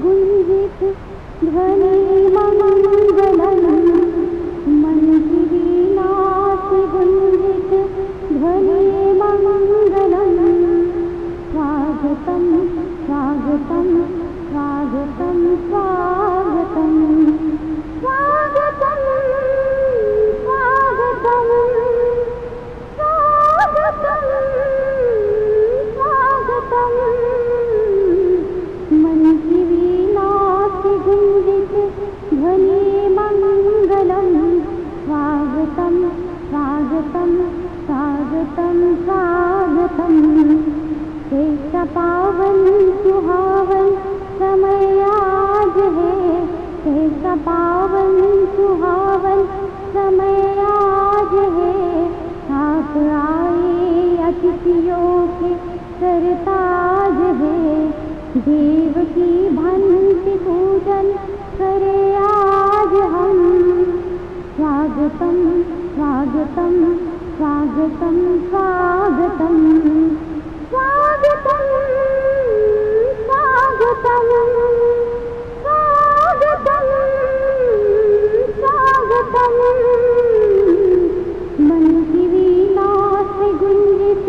गुंजित ध्वनि मंगलम मन की वीणा से गुंजित ध्वनि मंगलम स्वागतम स्वागतम स्वागतम स्वागतम स्वागतम स्वागतम स्वागतम स्वागतम मन की वीणा से गुंजित ध्वनि मंगलम स्वागतम स्वागतम स्वागतम स्वागतम कैसा पावन सुहावन समय आज है कैसा पावन सुहावन समय आज है आप आए अतिथियों के सरताज है देव की भक्ति पूजन करे आज हम स्वागतम स्वागतम स्वागतम स्वागतम स्वागतम स्वागतम स्वागतम स्वागतम मन की वीणा से गुंजित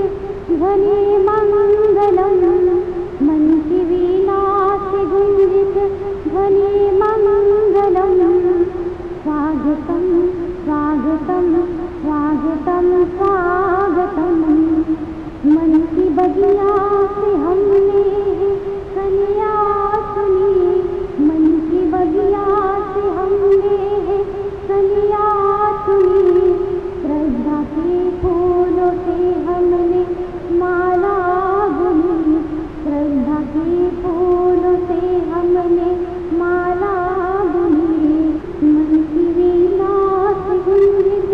ध्वनि मंगलम मन की वीणा से गुंजित ध्वनि मंगलम स्वागतम स्वागतम स्वागतम स्वागतम मन की बगिया से हमने कलिया सुनी मन की बगिया से हमने कलिया सुनी श्रद्धा के फूलों से हमने माला बुनी श्रद्धा के फूलों से हमने माला बुनी मन की वीणा से गुंजित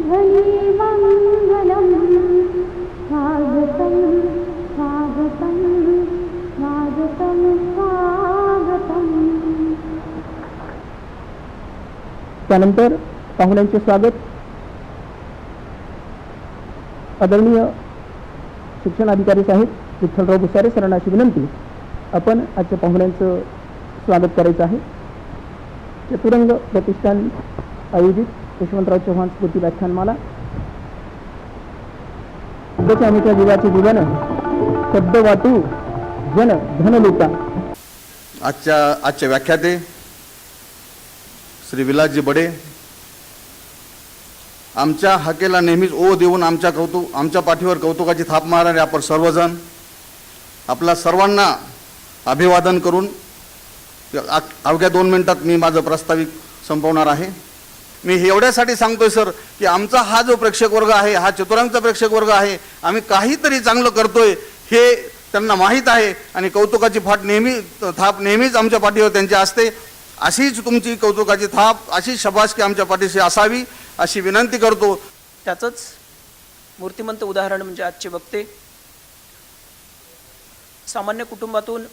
ध्वनि मंगलम स्वागतम स्वागतम स्वागतम स्वागतम. त्यानंतर पाहुण्यांचे स्वागत आदरणीय शिक्षण अधिकारी साहेब विठ्ठलराव भुसारे सरांना अशी विनंती आपण आजच्या पाहुण्यांचं स्वागत करायचं आहे. चतुरंग प्रतिष्ठान आयोजित यशवंतराव चव्हाण स्मृती व्याख्यानमाला आमच्या जीवाचे जीवन शब्द वाटू जन धन लुटा. आजच्या व्याख्याते श्री विलासजी बडे आमच्या हाकेला नेहमीच ओ देऊन आमच्या पाठीवर कौतुकाची थाप मारणारे आपण सर्वजण आपला सर्वांना अभिवादन करून अवघ्या 2 मिनिटात मी माझं प्रास्ताविक संपवणार आहे. मी हे एवढ्यासाठी सांगतोय सर की आमचा हा जो प्रेक्षक वर्ग आहे हा चतुरांचा प्रेक्षक वर्ग आहे आम्ही काहीतरी चांगलं करतोय हे त्यांना माहीत आहे आणि कौतुकाची थाप नेहमीच आमच्या पाठीवर त्यांच्या असते. अशीच तुमची कौतुकाची थाप अशी शाबासकी आमच्या पाठीशी असावी अशी विनंती करतो. त्याचंच मूर्तिमंत उदाहरण म्हणजे आजचे वक्ते सामान्य कुटुंबातून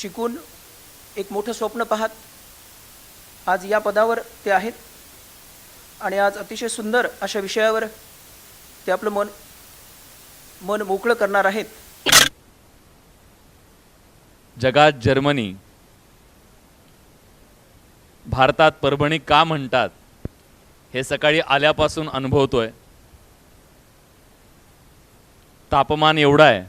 शिकून एक मोठं स्वप्न पाहत आज या पदावर ते आहेत आणि आज अतिशय सुंदर अशा विषयावर ते आपलं मन मोकळं करणार आहेत. जगात जर्मनी, भारतात परभणी का म्हणतात हे सकाळी आल्यापासून अनुभवतोय. तापमान एवढं आहे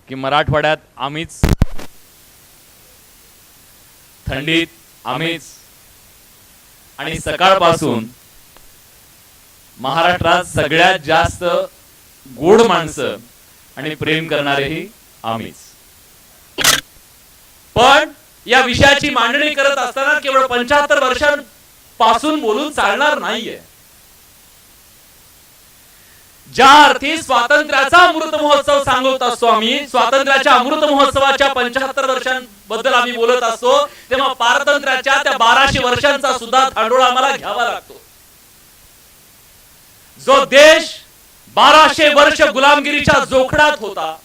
की मराठवाड्यात आम्हीच, थंडीत आम्हीच आणि सकाळपासून महाराष्ट्रात सगळ्यात जास्त गोड माणसं आणि प्रेम करणारेही आम्हीच. पण या विषयाची मांडणी करत असताना केवळ 75 वर्षांपासून बोलून चालणार नाहीये. ज्या अर्थी स्वातंत्र्याचा अमृत महोत्सव सांगत असतो आम्ही, स्वातंत्र्याच्या अमृत महोत्सवाच्या 75 वर्षांबद्दल आम्ही बोलत असतो, तेव्हा पारतंत्र्याच्या त्या 1200 वर्षांचा सुद्धा धांडोळा आम्हाला घ्यावा लागतो. जो देश 1200 वर्ष गुलामगिरीच्या जोखडात होता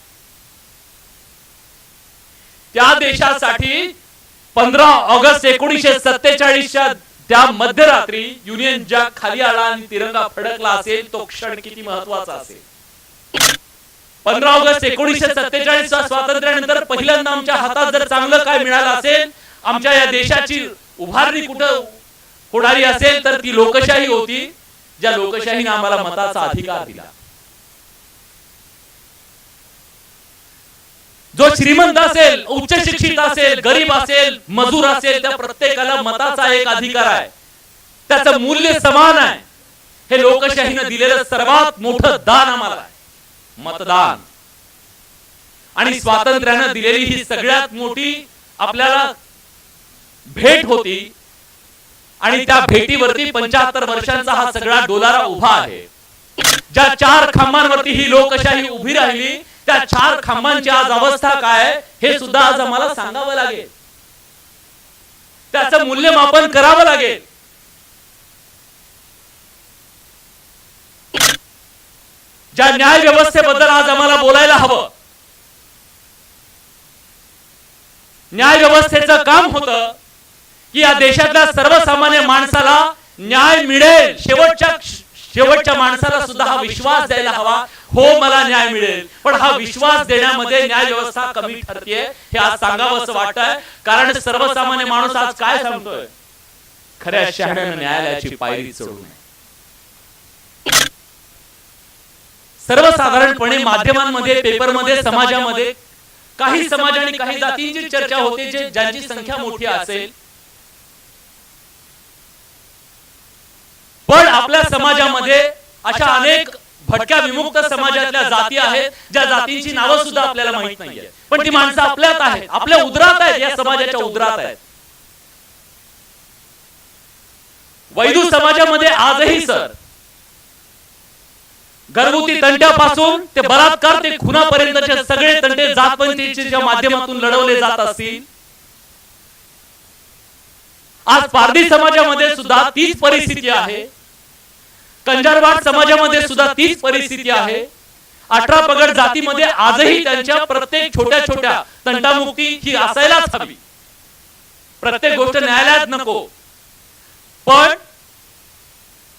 त्या देशासाठी 15 ऑगस्ट 1947च्या त्या मध्यरात्री युनियन जॅक खाली आला आणि तिरंगा फडकला असेल तो क्षण किती महत्वाचा असेल. 15 ऑगस्ट 1947 स्वातंत्र्यानंतर पहिल्यांदा आमच्या हातात जर चांगलं काय मिळालं असेल, आमच्या या देशाची उभारणी कुठं होणारी असेल तर ती लोकशाही होती, ज्या लोकशाहीने आम्हाला मताचा अधिकार दिला. जो श्रीमंत असेल, उच्च शिक्षित असेल, गरीब असेल, मजूर असेल, त्या प्रत्येकाला मताचा एक अधिकार आहे, त्याचं मूल्य समान आहे. हे लोकशाहीने दिलेलं सर्वात मोठं दान आम्हाला आहे, मतदान. आणि स्वातंत्र्यानं दिलेली ही सगळ्यात मोठी आपल्याला भेट होती. आणि त्या भेटीवरती 75 वर्षांचा हा सगळा डोलारा उभा आहे. ज्या 4 खांबांवरती ही लोकशाही उभी राहिली, त्या 4 खांबांची आज अवस्था काय हे सुद्धा आज आम्हाला सांगावं लागेल, त्याचं मूल्यमापन करावं लागेल. ज्या न्याय व्यवस्थेबद्दल आज आम्हाला बोलायला हवं, न्याय व्यवस्थेचं काम होतं की या देशातल्या सर्वसामान्य माणसाला न्याय मिळेल. शेवटच्या माणसाला सुद्धा हा विश्वास द्यायला हवा, हो मला न्याय मिळेल. पण हा विश्वास देण्यामध्ये न्याय व्यवस्था कमी ठरते हे आज सांगावं असं वाटतंय. कारण सर्वसामान्य माणूस आज काय सांगतोय, खऱ्या शहाण्यानं न्यायालयाची पायरी चढू नये. सर्वसाधारणपणे माध्यमांमध्ये, पेपरमध्ये, समाजामध्ये काही समाज आणि काही जातींची चर्चा होते, ज्यांची संख्या मोठी असेल. पण आपल्या समाजामध्ये अशा अनेक भटक्या विमुक्त समाजातल्या जाती आहेत, ज्या जातींची नावं सुद्धा आपल्याला माहित नाहीये. पण ती माणसं आपल्यात आहेत, आपल्या उदरात आहेत, या समाजाच्या उदरात आहेत. वैदू समाजामध्ये आजही सर घरगुती तंट्यापासून ते बलात्कार ते खुनापर्यंतचे सगळे तंटे जातपंथीच्या माध्यमातून लढवले जात असतील. आज पारधी समाजामध्ये सुद्धा तीच परिस्थिती आहे. कंजारवाड समाजामध्ये सुद्धा तीच परिस्थिती आहे. 18 पगड जातीमध्ये आजही त्यांच्या प्रत्येक छोट्या छोट्या तंटामुक्ती ही असायलाच हवी. प्रत्येक गोष्ट न्यायालयात नको, पण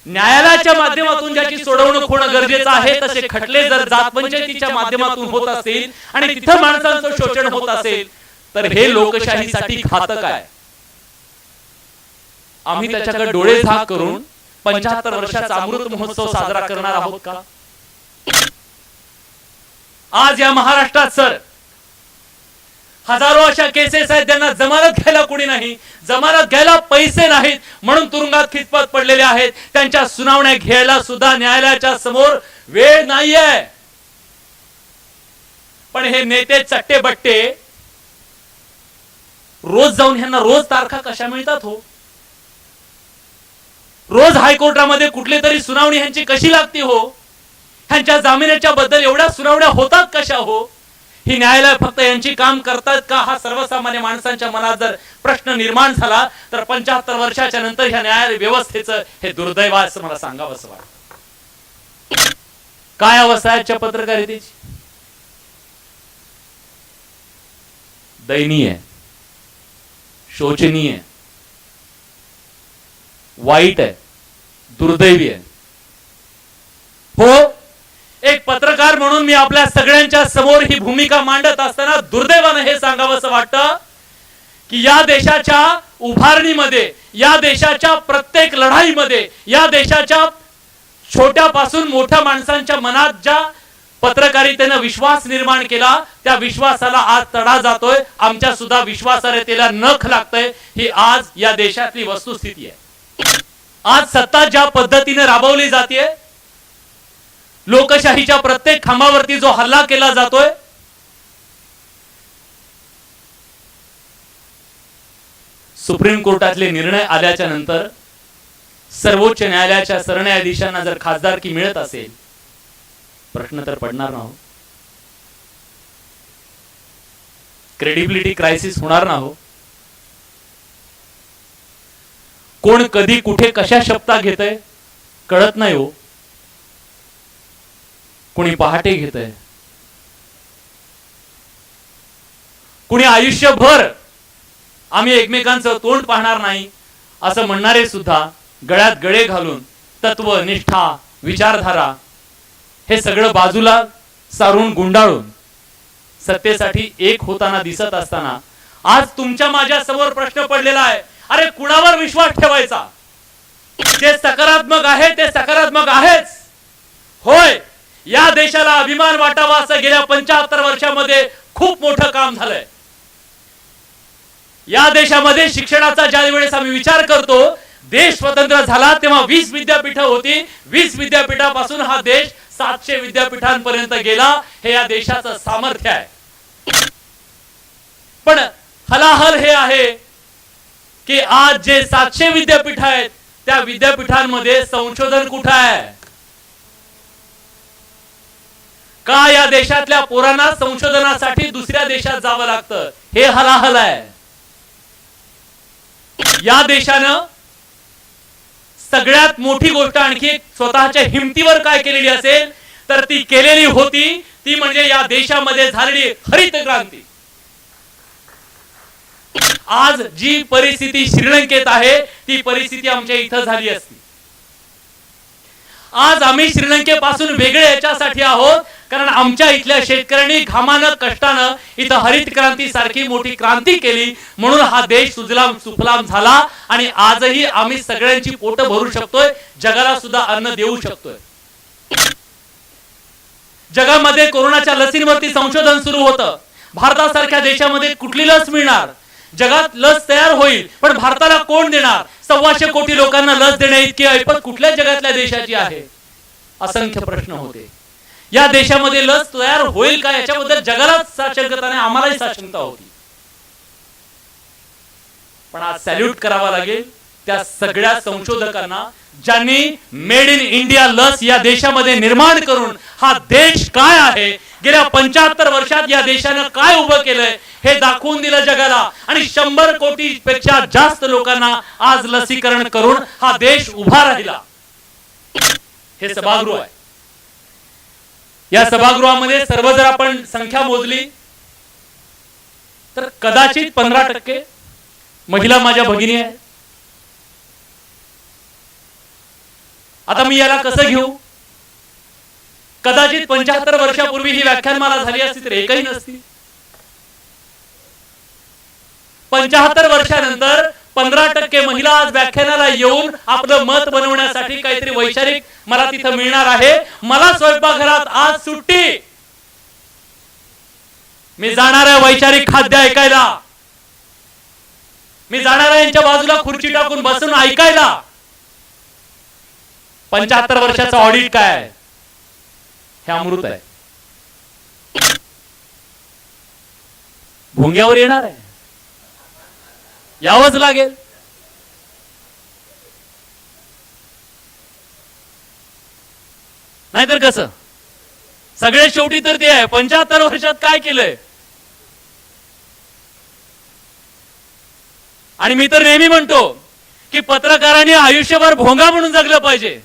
न्यायालयाच्या माध्यमातून ज्याची सोडवणूक होणं गरजेचं आहे, तसे खटले जर जात पंचायतीच्या माध्यमातून होत असतील आणि तिथं माणसांचं शोषण होत असेल तर हे लोकशाहीसाठी घातक आहे. आम्ही त्याच्याकडे डोळे झाक करून 75 वर्षाचा अमृत महोत्सव साजरा करणार आहोत का? आज या महाराष्ट्रात सर हजारो अशा केसेस आहेत, ज्यांना जमानत घ्यायला कोणी नाही, जमानत घ्यायला पैसे नाहीत म्हणून तुरुंगात खितपत पडलेले आहेत. त्यांच्या सुनावण्या घ्यायला सुद्धा न्यायालयाच्या समोर वेळ नाहीये. पण हे नेते चट्टे बट्टे रोज जाऊन ह्यांना रोज तारखा कशा मिळतात हो? रोज हायकोर्टामध्ये कुठली तरी सुनावणी ह्यांची कशी लागती हो? ह्यांच्या जामिनाच्या बद्दल एवढ्या सुनावण्या होतात कशा हो? ही न्यायालय फक्त यांची काम करतात का, हा सर्वसामान्य माणसांच्या मनात जर प्रश्न निर्माण झाला तर 75 वर्षाच्या नंतर ह्या न्यायालय व्यवस्थेचं हे दुर्दैव आहे असं मला सांगावं असं वाटतं. काय अवस्था आहे पत्रकारितेची? दयनीय, शोचनीय, वाईट आहे, दुर्दैवी आहे. हो, एक पत्रकार म्हणून मी आपल्या सगळ्यांच्या समोर ही भूमिका मांडत असताना दुर्दैवानं हे सांगावं असं वाटतं की या देशाच्या उभारणीमध्ये, या देशाच्या प्रत्येक लढाईमध्ये, या देशाच्या छोट्यापासून मोठ्या माणसांच्या मनात ज्या पत्रकारितेनं विश्वास निर्माण केला, त्या विश्वासाला आज तडा जातोय. आमच्या सुद्धा विश्वासार्हतेला नख लागतंय. ही आज या देशातली वस्तुस्थिती आहे. आज सत्ता ज्या पद्धतीने राबवली जाते, लोकशाहीच्या प्रत्येक खांबावरती जो हल्ला केला जातोय, सुप्रीम कोर्टातले निर्णय आल्याच्या नंतर सर्वोच्च न्यायालयाच्या सरन्यायाधीशांना जर खासदारकी मिळत असेल, प्रश्न तर पडणार ना हो? क्रेडिबिलिटी क्रायसिस होणार ना हो? कोण कधी कुठे कशा शपथा घेतय कळत नाही हो. कोणी पहाटे घेतय, कोणी आयुष्यभर आम्ही एकमेकांचं तोंड पाहणार नाही असं म्हणणारे सुद्धा गळ्यात गळे घालून तत्व, निष्ठा, विचारधारा हे सगळं बाजूला सारून गुंडाळून सत्तेसाठी एक होताना दिसत असताना आज तुमच्या माझ्या समोर प्रश्न पडलेला आहे, अरे कुणावर विश्वास ठेवायचा? जे सकारात्मक आहे ते सकारात्मक आहेच. होय, या देशाला अभिमान वाटावा असं गेल्या 75 वर्षामध्ये खूप मोठं काम झालंय. या देशामध्ये शिक्षणाचा ज्या वेळेस आम्ही विचार करतो, देश स्वतंत्र झाला तेव्हा 20 विद्यापीठं होती. 20 विद्यापीठापासून हा देश 700 विद्यापीठांपर्यंत गेला. हे या देशाचं सामर्थ्य आहे. पण हलाहल हे आहे की आज जे 700 विद्यापीठ आहेत त्या विद्यापीठांमध्ये संशोधन कुठं आहे? का या देशातल्या पोरांना संशोधनासाठी दुसऱ्या देशात जावं लागतं? हे हलाहल आहे. या देशानं सगळ्यात मोठी गोष्ट आणखी स्वतःच्या हिमतीवर काय केलेली असेल तर ती केलेली होती ती म्हणजे या देशामध्ये झालेली हरित क्रांती. आज जी परिस्थिती श्रीलंकेत आहे ती परिस्थिती आमच्या इथं झाली असती. आज आम्ही श्रीलंकेपासून वेगळे याच्यासाठी आहोत कारण आमच्या इथल्या शेतकऱ्यांनी घामानं कष्टानं इथं हरित क्रांती सारखी मोठी क्रांती केली. म्हणून हा देश सुजलाम सुफलाम झाला आणि आजही आम्ही सगळ्यांची पोट भरू शकतोय, जगाला सुद्धा अन्न देऊ शकतोय. जगामध्ये कोरोनाच्या लसींवरती संशोधन सुरू होतं. भारतासारख्या देशामध्ये कुठली लस मिळणार? जगात लस तयार होईल पण भारताला कोण देणार? 125 कोटी लोकांना लस देण्या इतकी ऐपत कुठल्या जगातल्या देशाची आहे? असंख्य प्रश्न होते. या देशामध्ये लस तयार होईल का याच्याबद्दल जगालाच साशंकता नाही, आम्हालाही साशंकता होती. पण आज सॅल्यूट करावा लागेल त्या सगळ्या संशोधकांना ज्यांनी मेड इन इंडिया लस या देशामध्ये निर्माण करून हा देश काय आहे, गेल्या 75 वर्षात या देशानं काय उभं केलंय हे दाखवून दिलं जगाला. आणि 100 कोटी पेक्षा जास्त लोकांना आज लसीकरण करून हा देश उभा राहिला. हे सभागृह आहे. या सभागृहामध्ये सर्व जर आपण संख्या मोजली तर कदाचित 15% महिला माझ्या भगिनी आहेत. आता मी याला कसं घेऊ? कदाचित 75 वर्षापूर्वी ही व्याख्यानमाला झाली असती तर एकही नसती. 75 वर्षानंतर 15% महिला आज व्याख्यानाला येऊन आपलं मत बनवण्यासाठी काहीतरी वैचारिक मला तिथं मिळणार आहे. मला स्वयंपाकघरात आज सुट्टी. मी जाणार आहे वैचारिक खाद्य ऐकायला. मी जाणार आहे यांच्या बाजूला खुर्ची टाकून बसून ऐकायला. 75 वर्षाचं ऑडिट काय आहे? हे अमृत आहे. भोंग्यावर येणार आहे, यावंच लागेल. नाहीतर कसं? सगळे शेवटी तर ते आहे 75 वर्षात काय केलंय. आणि मी तर नेहमी म्हणतो की पत्रकारांनी आयुष्यभर भोंगा म्हणून जगलं पाहिजे.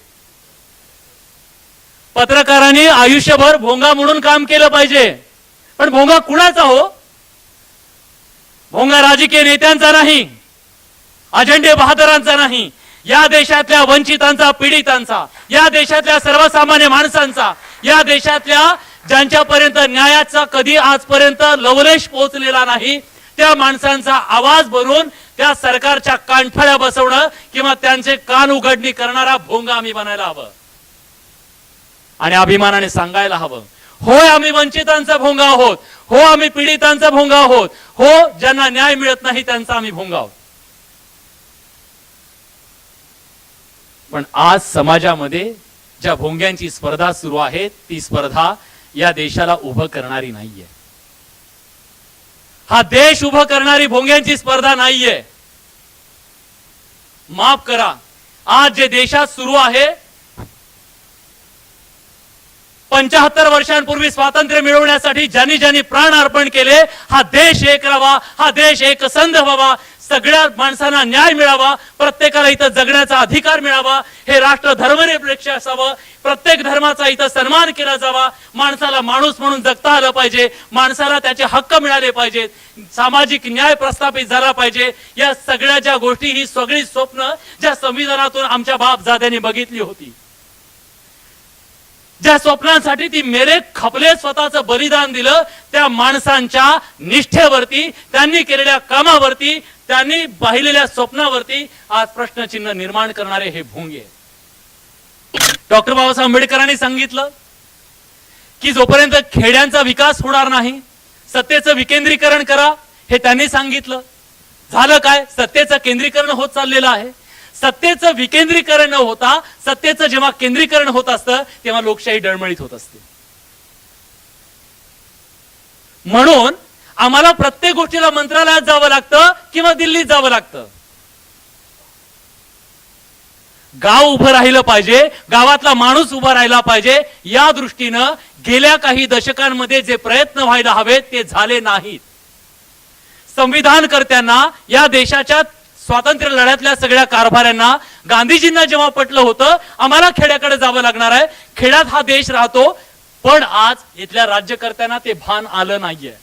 पत्रकारांनी आयुष्यभर भोंगा म्हणून काम केलं पाहिजे. पण भोंगा कुणाचा हो? भोंगा राजकीय नेत्यांचा नाही, अजंडे बहादरांचा नाही, या देशातल्या वंचितांचा, पीडितांचा, या देशातल्या सर्वसामान्य माणसांचा, या देशातल्या ज्यांच्यापर्यंत न्यायाचा कधी आजपर्यंत लवलेश पोहोचलेला नाही त्या माणसांचा आवाज बनवून त्या सरकारच्या कानठळ्या बसवणं किंवा त्यांचे कान उघडणी करणारा भोंगा आम्ही बनायला हवं. आणि अभिमानाने सांगायला हवं, होय आम्ही वंचितांचा भोंगा आहोत, हो आम्ही पीडितांचा भोंगा आहोत, हो ज्यांना न्याय मिळत नाही त्यांचा आम्ही भोंगा आहोत. पण आज समाजामध्ये ज्या भोंग्यांची स्पर्धा सुरू आहे ती स्पर्धा या देशाला उभं करणारी नाहीये. हा देश उभं करणारी भोंग्यांची स्पर्धा नाहीये. माफ करा, आज जे देशात सुरू आहे 75 वर्षांपूर्वी स्वातंत्र्य मिळवण्यासाठी ज्यांनी ज्यांनी प्राण अर्पण केले, हा देश एक राहावा, हा देश एकसंध व्हावा, सगळ्या माणसांना न्याय मिळावा, प्रत्येकाला इथं जगण्याचा अधिकार मिळावा, हे राष्ट्र धर्मनिरपेक्ष असावं, प्रत्येक धर्माचा इथं सन्मान केला जावा, माणसाला माणूस म्हणून जगता आलं पाहिजे, माणसाला त्याचे हक्क मिळाले पाहिजेत, सामाजिक न्याय प्रस्थापित झाला पाहिजे. या सगळ्या ज्या गोष्टी, ही सगळी स्वप्न ज्या संविधानातून आमच्या बाप दाद्यांनी बघितली होती, ज्या स्वप्नांसाठी ती मेरे खपले स्वतःचं बलिदान दिलं, त्या माणसांच्या निष्ठेवरती, त्यांनी केलेल्या कामावरती, त्यांनी पाहिलेल्या स्वप्नावरती आज प्रश्नचिन्ह निर्माण करणारे हे भोंगे. डॉक्टर बाबासाहेब आंबेडकरांनी सांगितलं की जोपर्यंत खेड्यांचा विकास होणार नाही, सत्तेचं विकेंद्रीकरण करा, हे त्यांनी सांगितलं. झालं काय? सत्तेचं केंद्रीकरण होत चाललेलं आहे. सत्तेचं विकेंद्रीकरण न होता सत्तेचं जेव्हा केंद्रीकरण होत असतं तेव्हा लोकशाही डळमळीत होत असते. म्हणून आम्हाला प्रत्येक गोष्टीला मंत्रालयात जावं लागतं किंवा दिल्लीत जावं लागतं. गाव उभं राहिलं पाहिजे, गावातला माणूस उभा राहिला पाहिजे. या दृष्टीनं गेल्या काही दशकांमध्ये जे प्रयत्न व्हायला हवेत ते झाले नाहीत. संविधानकर्त्यांना, या देशाच्या स्वातंत्र्य लढ्यातल्या सगळ्या कारभाऱ्यांना, गांधीजींना जेव्हा पटलं होतं आम्हाला खेड्याकडे जावं लागणार आहे, खेड्यात हा देश राहतो, पण आज इथल्या राज्यकर्त्यांना ते भान आलं नाहीये.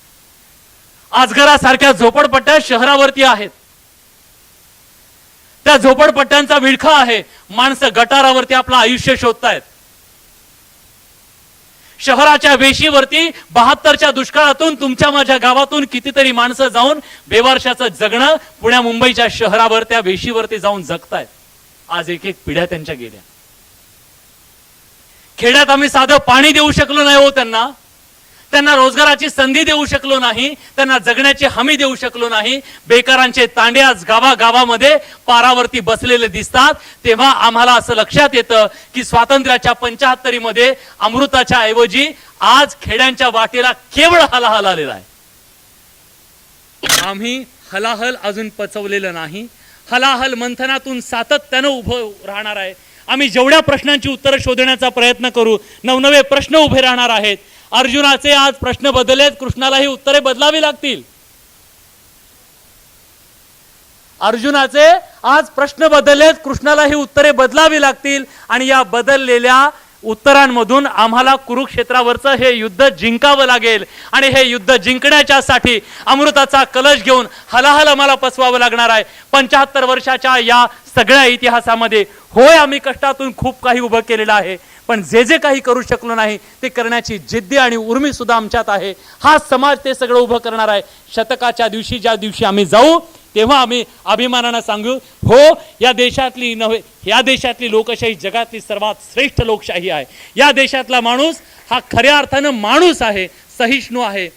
आजगरासारख्या झोपडपट्ट्या शहरावरती आहेत. त्या झोपडपट्ट्यांचा विळखा आहे. माणसं गटारावरती आपलं आयुष्य शोधतायत. शहराच्या वेशीवरती 72च्या दुष्काळातून तुमच्या माझ्या गावातून कितीतरी माणसं जाऊन बेवारशाचं जगणं पुण्या मुंबईच्या शहरावर त्या वेशीवरती जाऊन जगतायत. आज एक एक पिढ्या त्यांच्या गेल्या. खेड्यात आम्ही साधं पाणी देऊ शकलो नाही हो त्यांना रोजगाराची संधी देऊ शकलो नाही, त्यांना जगण्याची हमी देऊ शकलो नाही. बेकारांचे तांडे आज गावागावामध्ये पारावरती बसलेले दिसतात. तेव्हा आम्हाला असं लक्षात येतं की स्वातंत्र्याच्या 75 मध्ये अमृताच्या ऐवजी आज खेड्यांच्या वाटेला केवळ हलाहल आलेला आहे. आम्ही हलाहल अजून पचवलेलं नाही. हलाहल मंथनातून सातत्यानं उभं राहणार आहे. आम्ही जेवढ्या प्रश्नांची उत्तरं शोधण्याचा प्रयत्न करू, नवनवे प्रश्न उभे राहणार आहेत. अर्जुनाचे आज प्रश्न बदललेत, कृष्णालाही उत्तरे बदलावी लागतील. अर्जुनाचे आज प्रश्न बदललेत, कृष्णालाही उत्तरे बदलावी लागतील. आणि या बदललेल्या उत्तरांमधून आम्हाला कुरुक्षेत्रावरचं हे युद्ध जिंकावं लागेल. आणि हे युद्ध जिंकण्याच्यासाठी अमृताचा कलश घेऊन हलाहल आम्हाला पसवावं लागणार आहे. 75 वर्षाच्या या सगळ्या इतिहासामध्ये होय आम्ही कष्टातून खूप काही उभं केलेलं आहे, पण जे जे काही करू शकलो नाही ते करण्याची जिद्दी आणि उर्मी सुद्धा आमच्यात आहे. हा समाज ते सगळं उभं करणार आहे. शतकाच्या दिवशी ज्या दिवशी आम्ही जाऊ तेव्हा आम्ही अभिमानानं सांगू, हो या देशातली नव्हे, या देशातली लोकशाही जगातली सर्वात श्रेष्ठ लोकशाही आहे. या देशातला माणूस हा खऱ्या अर्थानं माणूस आहे, सहिष्णू आहे,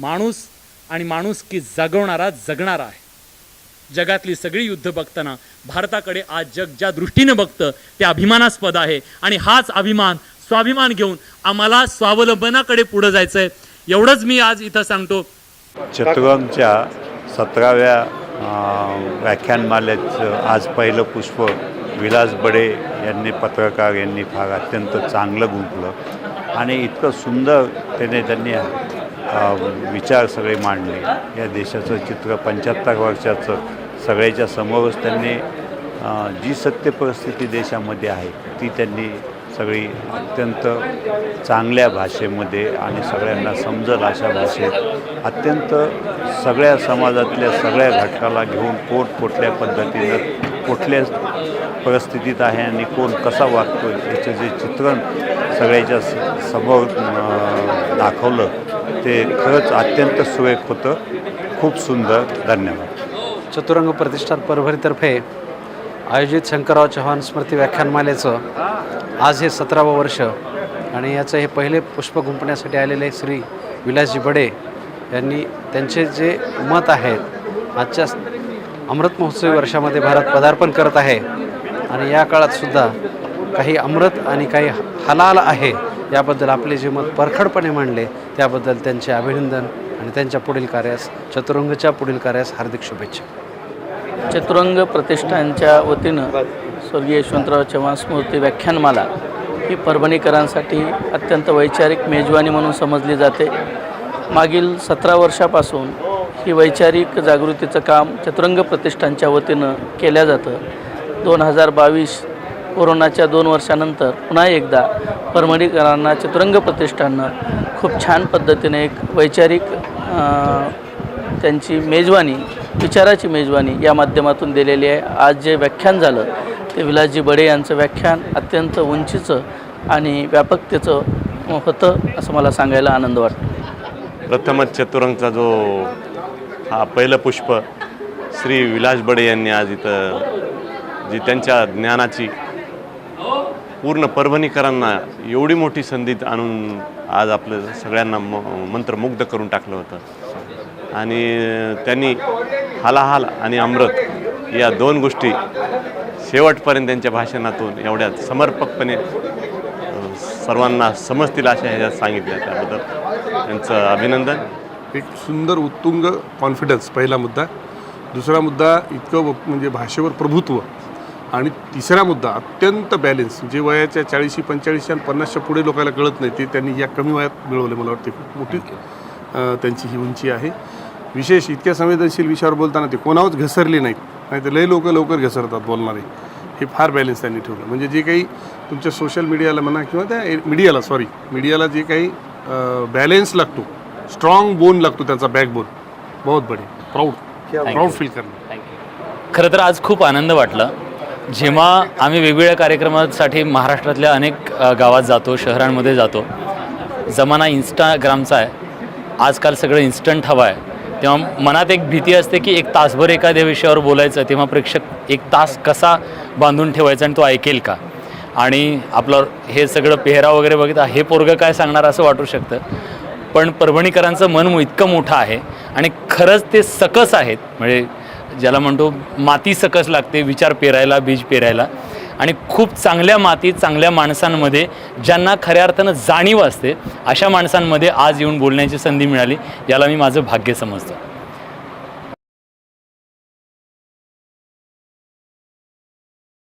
माणूस आणि माणुसकी जगवणारा, जगणारा आहे. जगातली सगळी युद्ध बघताना भारताकडे आज जग ज्या दृष्टीनं बघतं ते अभिमानास्पद आहे. आणि हाच अभिमान, स्वाभिमान घेऊन आम्हाला स्वावलंबनाकडे पुढे जायचंय. एवढंच मी आज इथं सांगतो. चतुरंगच्या 17व्या व्याख्यानमालेचं आज पहिलं पुष्प विलास बडे यांनी, पत्रकार यांनी फार अत्यंत चांगलं गुंफलं आणि इतकं सुंदर त्यांनी विचार सगळे मांडले. या देशाचं चित्र 75 वर्षाचं सगळ्याच्या समोरच त्यांनी जी सत्य परिस्थिती देशामध्ये आहे ती त्यांनी सगळी अत्यंत चांगल्या भाषेमध्ये आणि सगळ्यांना समजेल अशा भाषेत अत्यंत सगळ्या समाजातल्या सगळ्या घटकाला घेऊन कोण कुठल्या पद्धतीनं कुठल्या परिस्थितीत आहे आणि कोण कसा वागतो याचं जे चित्रण सगळ्याच्या समोर दाखवलं ते खरंच अत्यंत सुरेख होतं. खूप सुंदर. धन्यवाद. चतुरंग प्रतिष्ठान परभणीतर्फे आयोजित शंकरराव चव्हाण स्मृती व्याख्यानमालेचं आज हे 17वं वर्ष आणि याचं हे पहिले पुष्प गुंफण्यासाठी आलेले श्री विलासजी बडे यांनी त्यांचे जे मत आहेत आजच्या अमृत महोत्सवी वर्षामध्ये भारत पदार्पण करत आहे आणि या काळातसुद्धा काही अमृत आणि काही हलाल आहे याबद्दल आपले जे मत परखडपणे मांडले त्याबद्दल त्यांचे अभिनंदन आणि त्यांच्या पुढील कार्यास, चतुरंगच्या पुढील कार्यास हार्दिक शुभेच्छा. चतुरंग प्रतिष्ठानच्या वतीनं स्वर्गीय यशवंतराव चव्हाण स्मृती व्याख्यानमाला ही परभणीकरांसाठी अत्यंत वैचारिक मेजवानी म्हणून समजली जाते. मागील 17 वर्षापासून ही वैचारिक जागृतीचं काम चतुरंग प्रतिष्ठानच्या वतीनं केलं जातं. 2022 कोरोनाच्या 2 वर्षानंतर पुन्हा एकदा परभणीकरांना चतुरंग प्रतिष्ठाननं खूप छान पद्धतीने एक वैचारिक त्यांची मेजवानी, विचाराची मेजवानी या माध्यमातून दिलेली आहे. आज जे व्याख्यान झालं ते विलासजी बडे यांचं व्याख्यान अत्यंत उंचीचं आणि व्यापकतेचं होतं असं मला सांगायला आनंद वाटतो. प्रथमच चतुरंगचा जो हा पहिलं पुष्प श्री विलास बडे यांनी आज इथं जी त्यांच्या ज्ञानाची पूर्ण परभणीकरांना एवढी मोठी संधी आणून आज आपलं सगळ्यांना मंत्रमुग्ध करून टाकलं होतं. आणि त्यांनी हालाहाल आणि अमृत या दोन गोष्टी शेवटपर्यंत त्यांच्या भाषणातून एवढ्या समर्पकपणे सर्वांना समजतील अशा ह्याच्यात सांगितल्या. त्याबद्दल त्यांचं अभिनंदन. एक सुंदर उत्तुंग कॉन्फिडन्स पहिला मुद्दा. दुसरा मुद्दा इतकं म्हणजे भाषेवर प्रभुत्व. आणि तिसरा मुद्दा अत्यंत बॅलेन्स. जे वयाच्या 40, 45 आणि 50च्या पुढे लोकांना कळत नाही ते त्यांनी या कमी वयात मिळवले. मला वाटते खूप मोठी त्यांची ही उंची आहे. विशेष इतक्या संवेदनशील विषयावर बोलताना ते कोणावरच घसरले नाहीत. नाही तर लय लोक लवकर घसरतात बोलणारे. हे फार बॅलेन्स त्यांनी ठेवलं. म्हणजे जे काही तुमच्या सोशल मीडियाला म्हणा किंवा त्या मीडियाला जे काही बॅलेन्स लागतो, स्ट्रॉंग बोन लागतो त्यांचा बॅकबोन, बहुत बढिया. प्राऊड फील करणं. खरं तर आज खूप आनंद वाटला जेव्हा आम्ही वेगवेगळ्या कार्यक्रमासाठी महाराष्ट्रातल्या अनेक गावात जातो, शहरांमध्ये जातो. जमाना इंस्टाग्रामचा आहे, आजकाल सगळं इन्स्टंट हवं आहे. तेव्हा मनात एक भीती असते की एक तासभर एखाद्या विषयावर बोलायचं, तेव्हा प्रेक्षक एक तास कसा बांधून ठेवायचा आणि तो ऐकेल का. आणि आपलं हे सगळं पेहराव वगैरे बघितलं, हे पोरगं काय सांगणार असं वाटू शकतं. पण परभणीकरांचं मन इतकं मोठं आहे आणि खरंच ते सकस आहेत. म्हणजे ज्याला म्हणतो माती सकस लागते विचार पेरायला, बीज पेरायला. आणि खूप चांगल्या मातीत, चांगल्या माणसांमध्ये ज्यांना खऱ्या अर्थानं जाणीव असते, अशा माणसांमध्ये आज येऊन बोलण्याची संधी मिळाली, याला मी माझं भाग्य समजतो.